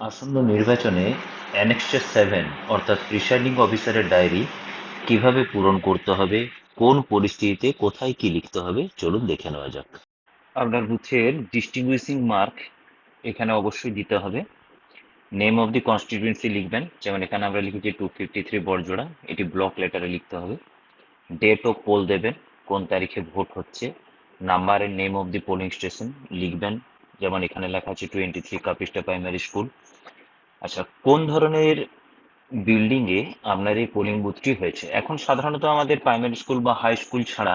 আসন্ন নির্বাচনে অ্যানেক্সাস 7 অর্থাৎ প্রিসাইডিং অফিসারের ডায়েরি কিভাবে পূরণ করতে হবে, কোন পরিস্থিতিতে কোথায় কি লিখতে হবে, চলুন দেখে নেওয়া যাক। আপনার বুথের ডিস্টিংগুইশিং মার্ক এখানে অবশ্যই দিতে হবে। নেম অফ দি কনস্টিটিউয়েন্সি লিখবেন, যেমন এখানে আমরা লিখেছি 253 বড়জোড়া, এটি ব্লক লেটারে লিখতে হবে। ডেট অফ পোল দেবেন, কোন তারিখে ভোট হচ্ছে। Number and name of the polling station লিখবেন, যেমন এখানে লেখা আছে 23 কাপিস্টা প্রাইমারি স্কুল। আচ্ছা, কোন ধরনের বিল্ডিং এ আপনার এই পোলিং বুথটি হয়েছে। এখন সাধারণত আমাদের প্রাইমারি স্কুল বা হাই স্কুল ছাড়া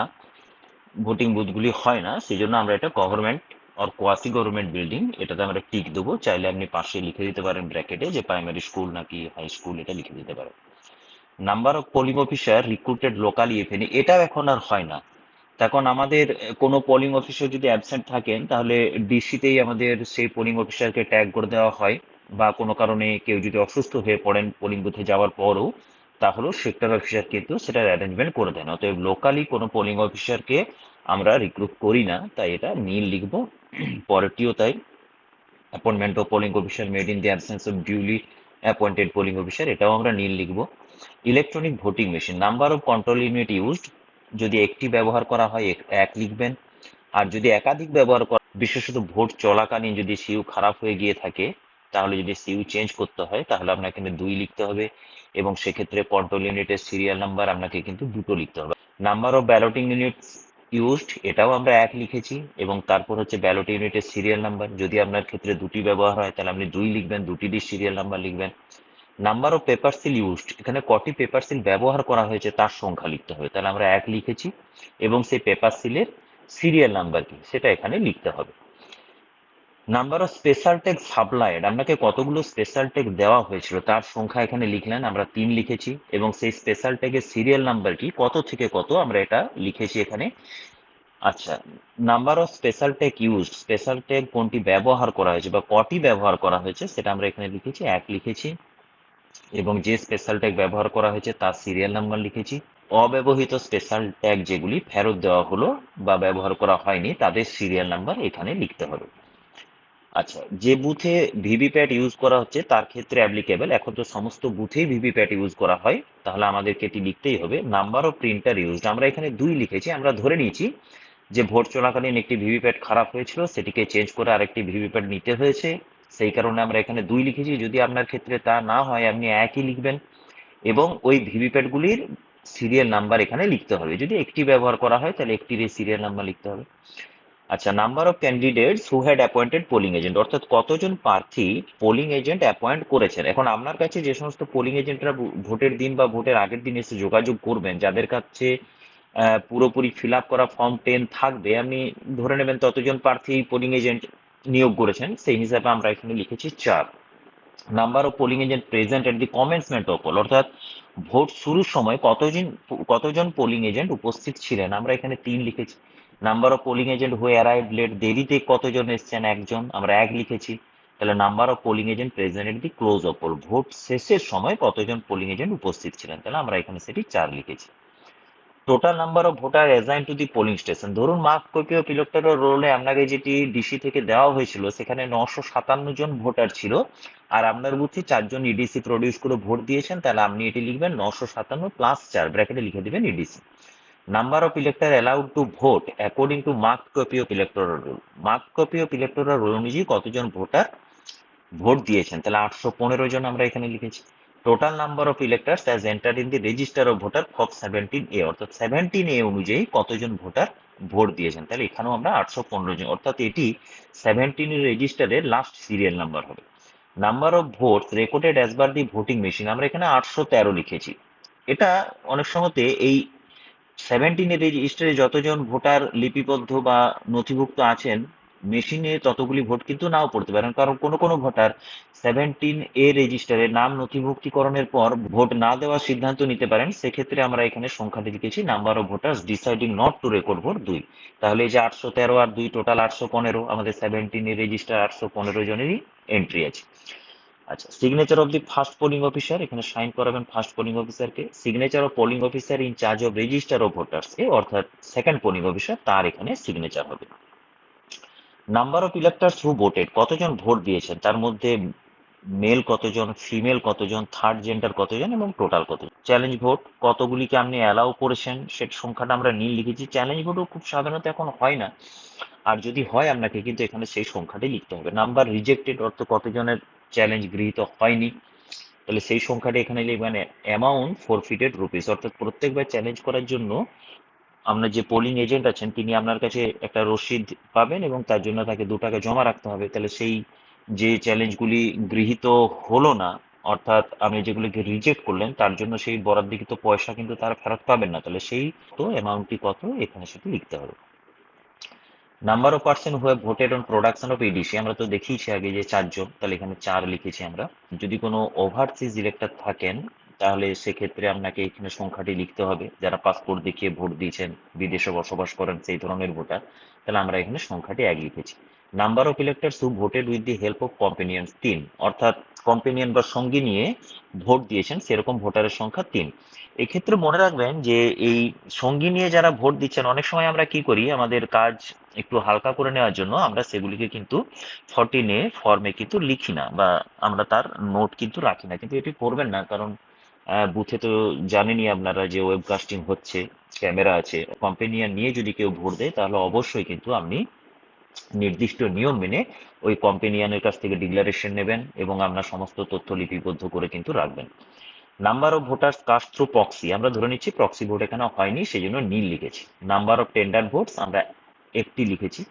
ভোটিং বুথগুলি হয় না, সেই জন্য আমরা এটা গভর্নমেন্ট আর কোয়াসি গভর্নমেন্ট বিল্ডিং এটাতে আমরা টিক দেবো। চাইলে আপনি পাশে লিখে দিতে পারেন ব্র্যাকেটে যে প্রাইমারি স্কুল নাকি হাই স্কুল, এটা লিখে দিতে পারেন। Number of polling officer recruited locally FNE, এটাও এখন আর হয় না। তখন আমাদের কোনো পোলিং অফিসার যদি অ্যাবসেন্ট থাকেন, তাহলে ডিসিতেই আমাদের সেই পোলিং অফিসারকে ট্যাগ করে দেওয়া হয়। বা কোনো কারণে কেউ যদি অসুস্থ হয়ে পড়েন পোলিং বুথে যাওয়ার পরও, তাহলেও সেক্টর অফিসার কিন্তু সেটার অ্যারেঞ্জমেন্ট করে দেন। অতএব লোকালি কোনো পোলিং অফিসারকে আমরা রিক্রুট করি না, তাই এটা নীল লিখবো। পরেরটিও তাই, appointment of polling officer made in the absence of duly appointed polling officer, এটাও আমরা নীল লিখবো। Electronic voting machine, number of control unit used, যদি একটি ব্যবহার করা হয় এক লিখবেন। আর যদি একাধিক ব্যবহার করা, বিশেষত ভোট চলাকালীন যদি সিইউ খারাপ হয়ে গিয়ে থাকে, তাহলে যদি সিইউ চেঞ্জ করতে হয়, তাহলে আপনাকে কিন্তু 2 লিখতে হবে। এবং সেক্ষেত্রে কন্ট্রোল ইউনিটের সিরিয়াল নাম্বার আপনাকে কিন্তু 2টো লিখতে হবে। নাম্বার অফ ব্যালটিং ইউনিটস ইউজড, এটাও আমরা এক লিখেছি। এবং তারপর হচ্ছে ব্যালট ইউনিটের সিরিয়াল নাম্বার, যদি আপনার ক্ষেত্রে 2টি ব্যবহার হয় তাহলে আপনি 2 লিখবেন, 2টিরই সিরিয়াল নাম্বার লিখবেন। Number of paper seal used, এখানে কটি পেপার সিল ব্যবহার করা হয়েছে তার সংখ্যা লিখতে হবে, তাহলে আমরা এক লিখেছি। এবং সেই পেপার সিলের সিরিয়াল নাম্বার কি সেটা এখানে লিখতে হবে। Number of special tag supplied, আপনাকে কতগুলো স্পেশাল ট্যাগ দেওয়া হয়েছিল তার সংখ্যা এখানে লিখলেন, আমরা 3 লিখেছি। এবং সেই স্পেশাল ট্যাগের সিরিয়াল নাম্বার কি, কত থেকে কত, আমরা এটা লিখেছি এখানে। আচ্ছা, number of special tag use, special tag কোনটি ব্যবহার করা হয়েছে বা কটি ব্যবহার করা হয়েছে সেটা আমরা এখানে লিখেছি, এক লিখেছি। এবং যে স্পেশাল ট্যাগ ব্যবহার করা হয়েছে তার সিরিয়াল নাম্বার লিখেছি। অব্যবহৃত স্পেশাল ট্যাগ যেগুলি ফেরত দেওয়া হলো বা ব্যবহার করা হয়নি, তাদের সিরিয়াল নাম্বার এখানে লিখতে হবে। আচ্ছা, যে বুথে ভিভিপ্যাট ইউজ করা হচ্ছে তার ক্ষেত্রে অ্যাপ্লিকেবল, এখন তো সমস্ত বুথেই ভিভিপ্যাট ইউজ করা হয়, তাহলে আমাদেরকে এটি লিখতেই হবে। নাম্বার অফ প্রিন্টার ইউজড, আমরা এখানে 2 লিখেছি। আমরা ধরে নিয়েছি যে ভোট চলাকালীন একটি ভিভিপ্যাট খারাপ হয়েছিল, সেটিকে চেঞ্জ করে আরেকটি ভিভিপ্যাট নিতে হয়েছে, সেই কারণে আমরা এখানে 2 লিখেছি। যদি আপনার ক্ষেত্রে তা না হয়, আপনি একই লিখবেন। এবং ওই ভিভিপ্যাট গুলির সিরিয়াল নাম্বার এখানে লিখতে হবে, যদি একটি ব্যবহার করা হয় তাহলে একটির সিরিয়াল নাম্বার লিখতে হবে। আচ্ছা, number of candidates who had appointed polling agent, অর্থাৎ কতজন প্রার্থী পোলিং এজেন্ট অ্যাপয়েন্ট করেছেন। এখন আপনার কাছে যে সমস্ত পোলিং এজেন্টরা ভোটের দিন বা ভোটের আগের দিন এসে যোগাযোগ করবেন, যাদের কাছে পুরোপুরি ফিল আপ করা ফর্ম 10 থাকবে, আপনি ধরে নেবেন ততজন প্রার্থী পোলিং এজেন্ট নিয়োগ করেছেন, সেই হিসাবে আমরা এখানে লিখেছি 4। Number of polling agent present at the commencement of poll, অর্থাৎ ভোট শুরুর সময় কতজন পোলিং এজেন্ট উপস্থিত ছিলেন, আমরা এখানে 3 লিখেছি। Number of polling agent who arrive late, দেরিতে কতজন এসেছেন, একজন, আমরা এক লিখেছি। তাহলে number of polling agent present at the close of poll, vote শেষের সময় কতজন পোলিং এজেন্ট উপস্থিত ছিলেন, তাহলে আমরা এখানে সেটি 4 লিখেছি। Total number of voter assign to the polling station, ধরুন মার্ক কপি ও ইলেক্টরাল রোলে আপনাকে যেটি ডিসি থেকে দেওয়া হয়েছিল সেখানে 957 জন ভোটার ছিল, আর আপনার বুথে 4 জন ইডিসি প্রডিউস করে ভোট দিয়েছেন, তাহলে আপনি এটি লিখবেন 957 প্লাস 4, ব্র্যাকেটে লিখে দিবেন EDC. Number of elector allowed to vote according to mark copy of electoral roll, mark copy of electoral roll অনুযায়ী কতজন ভোটার ভোট দিয়েছেন, তাহলে 815 জন আমরা এখানে লিখেছি। Total number of electors as entered in the register of voter for 17A, অর্থাৎ 17A অনুযায়ী কতজন ভোটার ভোট দিয়েছেন, তাহলে এখানেও আমরা 815 জন, অর্থাৎ এটি 17 রেজিস্টারের লাস্ট সিরিয়াল নাম্বার হবে। Number of vote recorded as per the voting machine, আমরা এখানে 813 লিখেছি। এটা অনেক সময়তে এই 17 রেজিস্টারে যতজন ভোটার লিপিবদ্ধ বা নথিভুক্ত আছেন, মেশিনে ততগুলি ভোট কিন্তু নাও পড়তে পারেন, কারণ কোনো কোনো ভোটার 17A রেজিস্টারে নাম নথিভুক্তিকরণের পর ভোট না দেওয়ার সিদ্ধান্ত নিতে পারেন। সেক্ষেত্রে আমরা এখানে সংখ্যাটি লিখেছি number of voters deciding not to record vote 2। তাহলে এই যে 813 আর 2 টোটাল 815, আমাদের 17A রেজিস্টার 815 জনেরই এন্ট্রি আছে। আচ্ছা, signature of the first polling officer, এখানে সাইন করাবেন ফার্স্ট পোলিং অফিসারকে। Signature of polling officer in charge of register of voters এ, অর্থাৎ সেকেন্ড পোলিং অফিসার, তার এখানে সিগনেচার হবে। Number of electors who voted, কতজন ভোট দিয়েছেন, তার মধ্যে মেল কতজন, ফিমেল কতজন, থার্ড জেন্ডার কতজন এবং টোটাল কতজন। চ্যালেঞ্জ ভোট কতগুলিকে আপনি অ্যালাউ করেছেন সেটা সংখ্যাটা আমরা নীল লিখেছি। চ্যালেঞ্জ ভোটও খুব সাধারণত এখন হয় না, আর যদি হয় আপনাকে কিন্তু এখানে সেই সংখ্যাটি লিখতে হবে। নাম্বার রিজেক্টেড অর্থ কতজনের চ্যালেঞ্জ গৃহীত হয়নি, তাহলে সেই সংখ্যাটি এখানে লিখবেন। অ্যামাউন্ট ফরফিটেড রুপিস, অর্থাৎ প্রত্যেকবার চ্যালেঞ্জ করার জন্য আপনার যে পোলিং এজেন্ট আছেন তিনি আপনার কাছে একটা রসিদ পাবেন এবং তার জন্য তাকে 2 টাকা জমা রাখতে হবে। তাহলে সেই যে চ্যালেঞ্জগুলি গৃহীত হলো না, অর্থাৎ আপনি যেগুলিকে রিজেক্ট করলেন তার জন্য সেই বরাদ্দকৃত পয়সা কিন্তু তারা ফেরত পাবেন না, তাহলে সেই তো অ্যামাউন্টটি কত এখানে সেটি লিখতে হবে। Number of person who have voted on production of ADC, আমরা তো দেখিয়েছি আগে যে 4 জন, তাহলে এখানে 4 লিখেছি আমরা। যদি কোনো ওভারসিজ ইলেক্টর থাকেন তাহলে সেক্ষেত্রে আপনাকে এখানে সংখ্যাটি লিখতে হবে, যারা পাসপোর্ট দেখিয়ে ভোট দিয়েছেন, বিদেশে বসবাস করেন সেই ধরনের ভোটার, তাহলে আমরা এখানে সংখ্যাটি 1 লিখেছি। Number of electors who voted with the help of companion 3, অর্থাৎ কম্পেনিয়ন বা সঙ্গী নিয়ে ভোট দিয়েছেন সেরকম ভোটারের সংখ্যা 3। এক্ষেত্রে মনে রাখবেন যে এই সঙ্গী নিয়ে যারা ভোট দিচ্ছেন, অনেক সময় আমরা কি করি, আমাদের কাজ একটু হালকা করে নেওয়ার জন্য আমরা সেগুলিকে কিন্তু 14A ফর্মে কিন্তু লিখি না, বা আমরা তার নোট কিন্তু রাখি না। কিন্তু এটি করবেন না, কারণ বুথে তো জানেনই আপনারা যে ওয়েবকাস্টিং হচ্ছে, ক্যামেরা আছে। কম্পেনিয়ন নিয়ে যদি কেউ ভোট দেয় তাহলে অবশ্যই কিন্তু আপনি নির্দিষ্ট নিয়ম মেনে ওই কম্পেনিয়নের কাছ থেকে ডিক্লারেশন নেবেন এবং আপনার সমস্ত তথ্য লিপিবদ্ধ করে কিন্তু রাখবেন। Number of voters cast through proxy, আমরা ধরে নিচ্ছি প্রক্সি ভোট এখানে হয়নি, সেই জন্য নীল লিখেছি। নাম্বার অফ টেন্ডার ভোটস আমরা 1টি লিখেছি।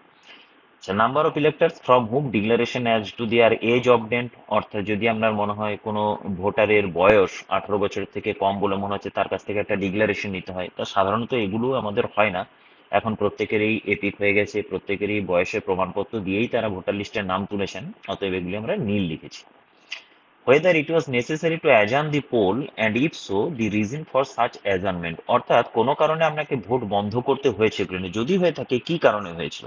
আচ্ছা, number of electors from whom declaration as to their age obtained, অর্থাৎ যদি আপনার মনে হয় কোনো ভোটারের বয়স 18 বছর থেকে কম বলে মনে হচ্ছে, তার কাছ থেকে একটা ডিক্লারেশন নিতে হয়। তা সাধারণত এগুলো আমাদের হয় না, এখন প্রত্যেকেরই এপিক হয়ে গেছে, প্রত্যেকেরই বয়সের প্রমাণপত্র দিয়েই তারা ভোটার লিস্টে নাম তুলেছেন, অতএব এগুলি আমরা নীল লিখেছি। whether it was necessary to adjourn the poll and if so the reason for such adjournment, অর্থাৎ কোনো কারণে আপনাকে ভোট বন্ধ করতে হয়েছে কিনা, যদি হয়ে থাকে কি কারণে হয়েছিল।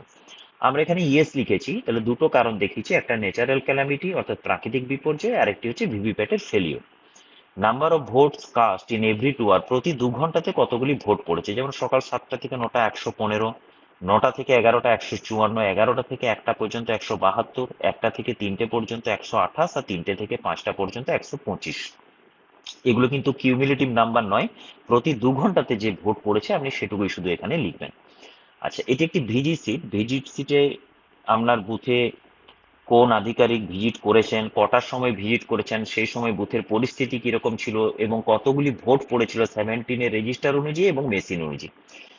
আমরা এখানে ইয়েস লিখেছি, তাহলে দুটো কারণ দেখিয়েছি, একটা ন্যাচারাল ক্যালামিটি অর্থাৎ প্রাকৃতিক বিপর্যয়, আর একটি হচ্ছে ভিভিপ্যাটের failure. Number of votes cast in every 2 hour, প্রতি 2 ঘন্টাতে কতগুলি ভোট পড়েছে, যেমন সকাল 7টা থেকে 9টা 115, 9টা থেকে 11টা 154, 11টা থেকে 1টা পর্যন্ত 172, 1টা থেকে 3টে পর্যন্ত 128, আর 3টে থেকে 5টা পর্যন্ত 125। এগুলো কিন্তু কিউমুলেটিভ নাম্বার নয়, প্রতি 2 ঘন্টাতে যে ভোট পড়েছে আপনি সেটুকুই শুধু এখানে লিখবেন। আচ্ছা, এটি একটি ভিজি সিট, ভিজিট সিটে আপনার বুথে কোন আধিকারিক ভিজিট করেছেন, কটার সময় ভিজিট করেছেন, সেই সময় বুথের পরিস্থিতি কিরকম ছিল এবং কতগুলি ভোট পড়েছিল 17-এর রেজিস্টার অনুযায়ী এবং মেশিন অনুযায়ী।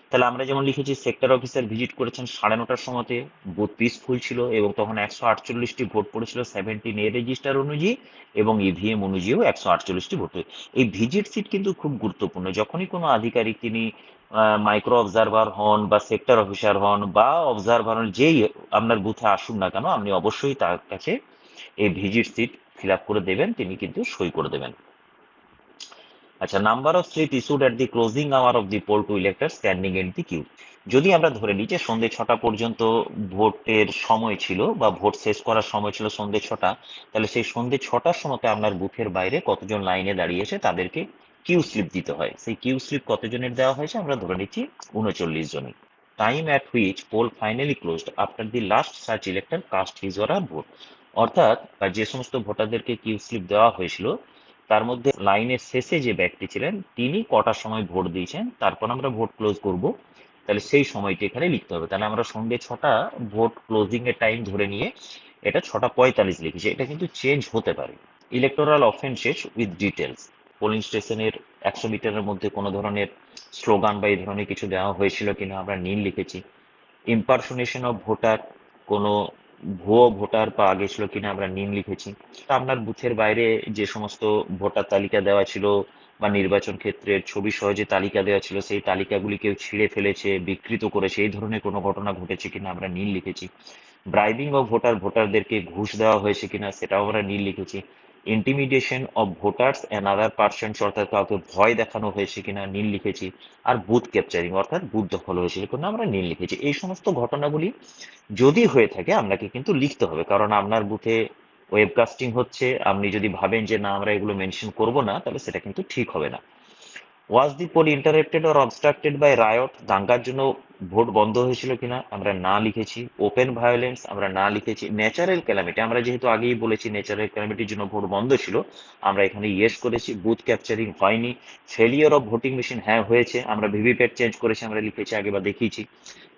তাহলে আমরা যেমন লিখেছি সেক্টর অফিসার ভিজিট করেছেন 9:30টার সময়তে, বুথ পিসফুল ছিল এবং তখন 148টি ভোট পড়েছিল 17-এর রেজিস্টার অনুযায়ী এবং ইভিএম অনুযায়ীও 148টি ভোট। এই ভিজিট সিট কিন্তু খুব গুরুত্বপূর্ণ, যখনই কোনো আধিকারিক তিনি মাইক্রো অবজারভার হন বা সেক্টর অফিসার হন বা অবজারভার হন, যেই আপনার বুথে আসুন না কেন, আপনি অবশ্যই তার কাছে এই ভিজিট সিট ফিল আপ করে দেবেন, তিনি কিন্তু সই করে দেবেন। আচ্ছা, number of slip issued at the closing hour of the poll to elector standing in the queue, যদি আমরা ধরে নিই যে সন্ধ্যে 6টা পর্যন্ত ভোটের সময় ছিল বা ভোট শেষ করার সময় ছিল সন্ধ্যে 6টা, তাহলে সেই সন্ধ্যে 6টার সময়তে আপনার বুথের বাইরে কতজন লাইনে দাঁড়িয়েছে তাদেরকে কিউ স্লিপ দিতে হয়। সেই কিউ স্লিপ কতজনের দেওয়া হয়েছে, আমরা ধরে নিচ্ছি 39 জনের। Time at which poll finally closed after the last search elector cast his or her vote, অর্থাৎ যে সমস্ত ভোটারদেরকে কিউ স্লিপ দেওয়া হয়েছিল তার মধ্যে লাইনের শেষে যে ব্যক্তি ছিলেন তিনি কটার সময় ভোট দিয়েছেন, তারপর আমরা ভোট ক্লোজ করব, তাহলে সেই সময়টি এখানে লিখতে হবে। তাহলে আমরা সন্ধ্যে 6টা ভোট ক্লোজিং এর টাইম ধরে নিয়ে এটা 6টা 45 লিখেছি, এটা কিন্তু চেঞ্জ হতে পারে। Electoral offences with details, polling স্টেশনের 100 মিটারের মধ্যে কোনো ধরনের স্লোগান বা এই ধরনের কিছু দেওয়া হয়েছিল কিনা, আমরা নীল লিখেছি। ইম্পারসোনেশন অফ ভোটার, কোনো ভুয়ো ভোটার পাওয়া গেছিল কিনা, আমরা নীল লিখেছি। তা আপনার বুথের বাইরে যে সমস্ত ভোটার তালিকা দেওয়া ছিল বা নির্বাচন ক্ষেত্রের ছবি সহ যে তালিকা দেওয়া ছিল সেই তালিকাগুলি কেউ ছিঁড়ে ফেলেছে, বিকৃত করেছে, এই ধরনের কোনো ঘটনা ঘটেছে কিনা, আমরা নীল লিখেছি। ব্রাইবিং অফ ভোটার, ভোটারদেরকে ঘুষ দেওয়া হয়েছে কিনা সেটাও আমরা নীল লিখেছি। Intimidation of voters and other persons, অর্থাৎ কাউকে ভয় দেখানো হয়েছে কিনা, নীল লিখেছি। আর বুথ ক্যাপচারিং অর্থাৎ বুথ দখল হয়েছে কিনা, আমরা নীল লিখেছি। এই সমস্ত ঘটনাগুলি যদি হয়ে থাকে আপনাকে কিন্তু লিখতে হবে, কারণ আপনার বুথে ওয়েবকাস্টিং হচ্ছে, আপনি যদি ভাবেন যে না আমরা এগুলো মেনশন করব না, তাহলে সেটা কিন্তু ঠিক হবে না। Was the poll interrupted or obstructed by riot, দাঙ্গার জন্য ভোট বন্ধ হয়েছিল কিনা আমরা না লিখেছি। ওপেন ভায়োলেন্স আমরা না লিখেছি। ন্যাচারাল ক্যালামিটি আমরা যেহেতু আগেই বলেছি ন্যাচারাল ক্যালামিটির জন্য ভোট বন্ধ ছিল, আমরা এখানে ইয়েস করেছি। বুথ ক্যাপচারিং হয়নি। ফেলিওর অফ ভোটিং মেশিন হ্যাঁ হয়েছে, আমরা ভিভিপ্যাট চেঞ্জ করেছি, আমরা লিখেছি আগে বা দেখিয়েছি।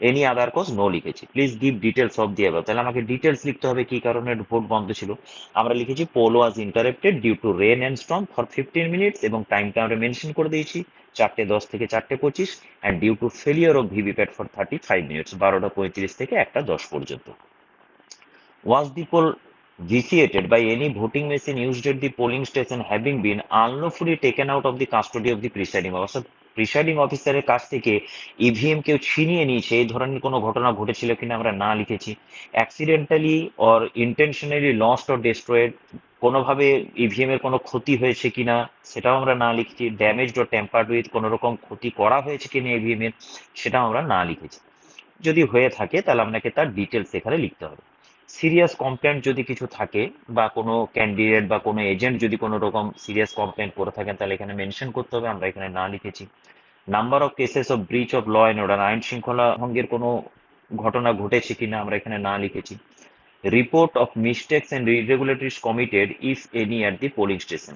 এনি আদার কজ নো লিখেছি। Please give details of the above, তাহলে আমাকে ডিটেলস লিখতে হবে কি কারণে ভোট বন্ধ ছিল। আমরা লিখেছি poll was interrupted due to rain and storm for 15 minutes, এবং টাইমটা আমরা মেনশন করে দিয়েছি 4:10 থেকে 4:25, and due to failure of VVPAT for 35 minutes, 12:35 থেকে 1:10 পর্যন্ত। Was the poll vitiated by any voting machine used at the polling station having been unlawfully taken out of the custody of the presiding officer? অর্থাৎ presiding অফিসারের কাছ থেকে EVM কেউ ছিনিয়ে নিয়েছে এই ধরনের কোনো ঘটনা ঘটেছিল কিনা আমরা না লিখেছি। Accidentally or intentionally lost or destroyed, কোনোভাবে ইভিএম এর কোনো ক্ষতি হয়েছে কিনা সেটাও আমরা না লিখেছি। ড্যামেজড অর ট্যাম্পার্ড উইথ, কোনো রকম ক্ষতি করা হয়েছে কিনা ইভিএম এর, সেটাও আমরা না লিখেছি। যদি হয়ে থাকে তাহলে আপনাকে তার ডিটেলস এখানে লিখতে হবে। সিরিয়াস কমপ্লেন্ট যদি কিছু থাকে, বা কোনো ক্যান্ডিডেট বা কোনো এজেন্ট যদি কোনো রকম সিরিয়াস কমপ্লেন্ট করে থাকেন তাহলে এখানে মেনশন করতে হবে, আমরা এখানে না লিখেছি। Number of cases of breach of law and order, আইন শৃঙ্খলা ভঙ্গের কোনো ঘটনা ঘটেছে কিনা আমরা এখানে না লিখেছি। Report of mistakes and irregularities committed if any at the polling station,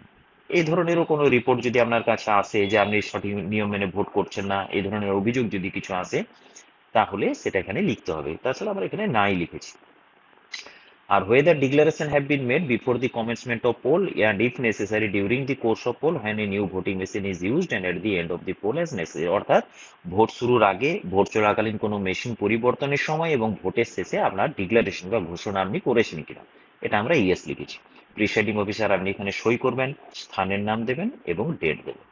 এই ধরনেরও কোনো রিপোর্ট যদি আপনার কাছে আসে যে আপনি সঠিক নিয়ম মেনে ভোট করছেন না, এই ধরনের অভিযোগ যদি কিছু আসে তাহলে সেটা এখানে লিখতে হবে। তাছাড়া আমরা এখানে নাই লিখেছি। আর whether declaration have been made before the commencement of poll and if necessary during the course of poll when a new voting machine is used and at the end of the poll as necessary, অর্থাৎ vote শুরুর আগে, vote চলাকালীন কোনো machine পরিবর্তনের সময় এবং ভোটের শেষে আপনার ডিক্লারেশন বা ঘোষণা আপনি করেছেন কিনা, এটা আমরা ইয়েস লিখেছি। প্রিসাইডিং অফিসার আপনি এখানে সই করবেন, স্থানের নাম দেবেন এবং ডেট দেবেন।